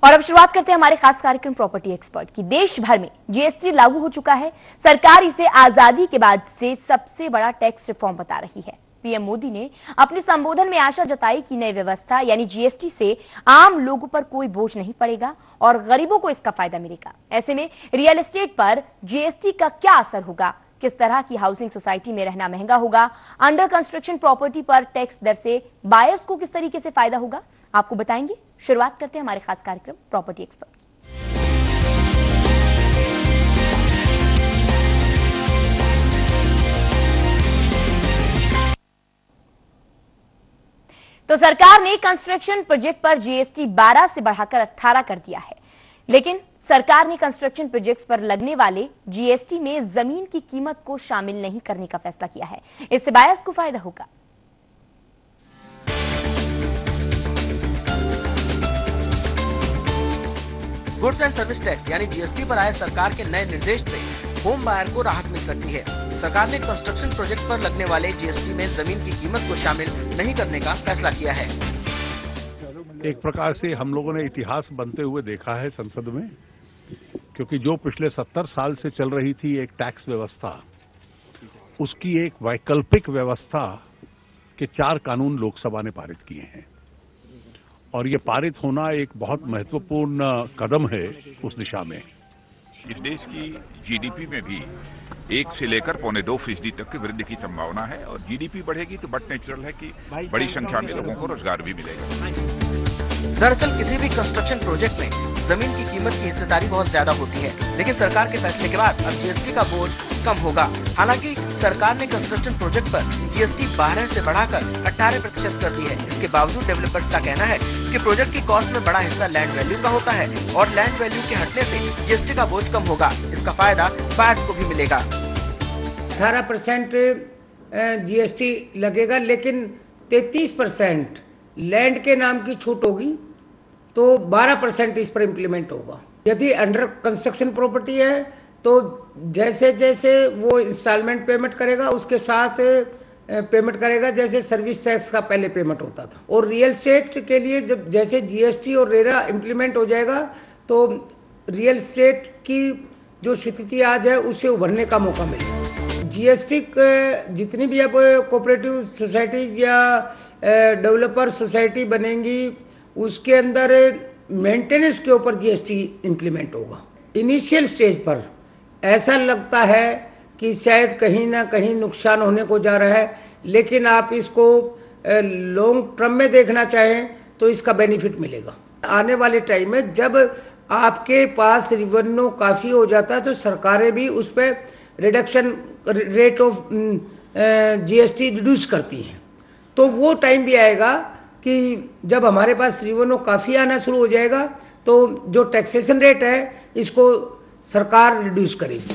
और अब शुरुआत करते हैं हमारे खास कार्यक्रम प्रॉपर्टी एक्सपर्ट की। देश भर में जीएसटी लागू हो चुका है। सरकार इसे आजादी के बाद से सबसे बड़ा टैक्स रिफॉर्म बता रही है। पीएम मोदी ने अपने संबोधन में आशा जताई कि नई व्यवस्था यानी जीएसटी से आम लोगों पर कोई बोझ नहीं पड़ेगा और गरीबों को इसका फायदा मिलेगा। ऐसे में रियल एस्टेट पर जीएसटी का क्या असर होगा, किस तरह की हाउसिंग सोसाइटी में रहना महंगा होगा, अंडर कंस्ट्रक्शन प्रॉपर्टी पर टैक्स दर से बायर्स को किस तरीके से फायदा होगा, आपको बताएंगे। शुरुआत करते हैं हमारे खास कार्यक्रम प्रॉपर्टी एक्सपर्ट की। तो सरकार ने कंस्ट्रक्शन प्रोजेक्ट पर जीएसटी 12 से बढ़ाकर 18 कर दिया है, लेकिन सरकार ने कंस्ट्रक्शन प्रोजेक्ट्स पर लगने वाले जीएसटी में जमीन की कीमत को शामिल नहीं करने का फैसला किया है। इससे बायर्स को फायदा होगा। गुड्स एंड सर्विस टैक्स यानी जीएसटी पर आए सरकार के नए निर्देश से होम बायर को राहत मिल सकती है। सरकार ने कंस्ट्रक्शन प्रोजेक्ट पर लगने वाले जीएसटी में जमीन की कीमत को शामिल नहीं करने का फैसला किया है। एक प्रकार से हम लोगों ने इतिहास बनते हुए देखा है संसद में, क्योंकि जो पिछले 70 साल से चल रही थी एक टैक्स व्यवस्था, उसकी एक वैकल्पिक व्यवस्था के 4 कानून लोकसभा ने पारित किए हैं और ये पारित होना एक बहुत महत्वपूर्ण कदम है उस दिशा में। इस देश की जीडीपी में भी 1 से लेकर 1.25% तक की वृद्धि की संभावना है और जीडीपी बढ़ेगी तो बट नेचुरल है कि बड़ी संख्या में लोगों को रोजगार भी मिलेगा। दरअसल किसी भी कंस्ट्रक्शन प्रोजेक्ट में जमीन की कीमत की हिस्सेदारी बहुत ज्यादा होती है, लेकिन सरकार के फैसले के बाद अब जीएसटी का बोझ कम होगा। हालांकि सरकार ने कंस्ट्रक्शन प्रोजेक्ट पर जीएसटी 12 से बढ़ाकर 18% कर दी है। इसके बावजूद डेवलपर्स का कहना है कि प्रोजेक्ट की कॉस्ट में बड़ा हिस्सा लैंड वैल्यू का होता है और लैंड वैल्यू के हटने से जीएसटी का बोझ कम होगा। इसका फायदा बायर्स को भी मिलेगा। 18% जीएसटी लगेगा, लेकिन 33% लैंड के नाम की छूट होगी, तो 12% इस पर इम्प्लीमेंट होगा। यदि अंडर कंस्ट्रक्शन प्रॉपर्टी है तो जैसे जैसे वो इंस्टॉलमेंट पेमेंट करेगा उसके साथ पेमेंट करेगा जैसे सर्विस टैक्स का पहले पेमेंट होता था। और रियल एस्टेट के लिए जब जैसे जीएसटी और रेरा इम्प्लीमेंट हो जाएगा तो रियल एस्टेट की जो स्थिति आज है उससे उभरने का मौका मिलेगा। जीएसटी जितनी भी अब कोऑपरेटिव सोसाइटीज या डेवलपर सोसाइटी बनेंगी उसके अंदर मेंटेनेंस के ऊपर जीएसटी इम्प्लीमेंट होगा। इनिशियल स्टेज पर ऐसा लगता है कि शायद कहीं ना कहीं नुकसान होने को जा रहा है, लेकिन आप इसको लॉन्ग टर्म में देखना चाहें तो इसका बेनिफिट मिलेगा। आने वाले टाइम में जब आपके पास रिवेन्यू काफ़ी हो जाता है तो सरकारें भी उस पर reduction rate of GST reduce करती हैं। तो वो टाइम भी आएगा कि जब हमारे पास रिवेन्यू काफ़ी आना शुरू हो जाएगा तो जो टैक्सेशन रेट है इसको सरकार रिड्यूस करेगी।